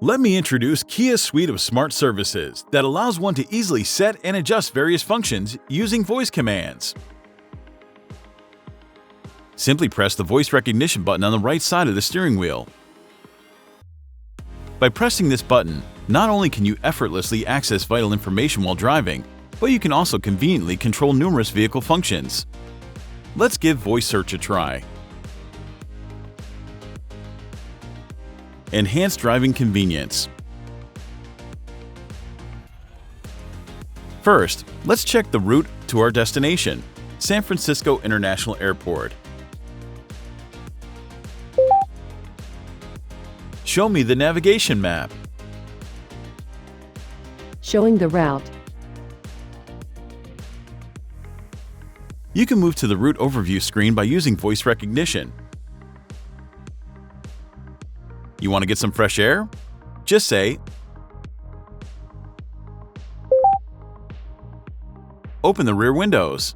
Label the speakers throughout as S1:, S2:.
S1: Let me introduce Kia's suite of smart services that allows one to easily set and adjust various functions using voice commands. Simply press the voice recognition button on the right side of the steering wheel. By pressing this button, not only can you effortlessly access vital information while driving, but you can also conveniently control numerous vehicle functions. Let's give voice search a try. Enhanced driving convenience. First, let's check the route to our destination, San Francisco International Airport. Show me the navigation map.
S2: Showing the route.
S1: You can move to the route overview screen by using voice recognition. You want to get some fresh air? Just say, "Open the rear windows."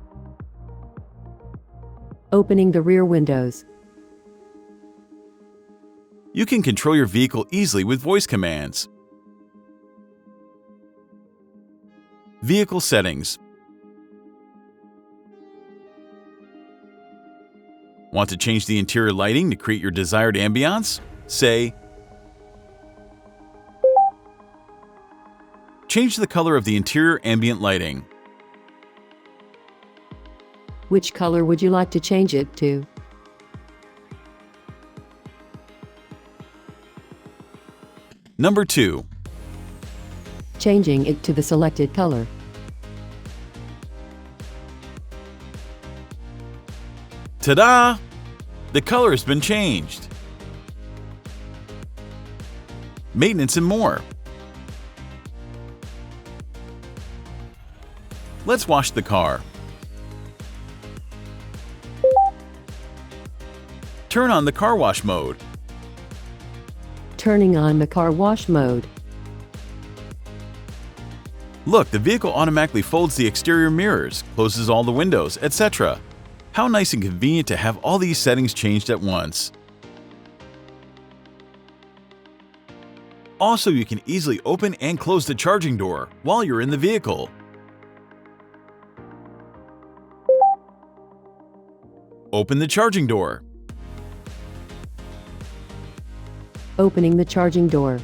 S2: Opening the rear windows.
S1: You can control your vehicle easily with voice commands. Vehicle settings. Want to change the interior lighting to create your desired ambiance? Say, "Change the color of the interior ambient lighting."
S2: Which color would you like to change it to?
S1: Number 2.
S2: Changing it to the selected color.
S1: Ta-da! The color has been changed. Maintenance and more. Let's wash the car. Turn on the car wash mode.
S2: Turning on the car wash mode.
S1: Look, the vehicle automatically folds the exterior mirrors, closes all the windows, etc. How nice and convenient to have all these settings changed at once. Also, you can easily open and close the charging door while you're in the vehicle. Open the charging door.
S2: Opening the charging door.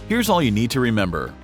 S1: Here's all you need to remember.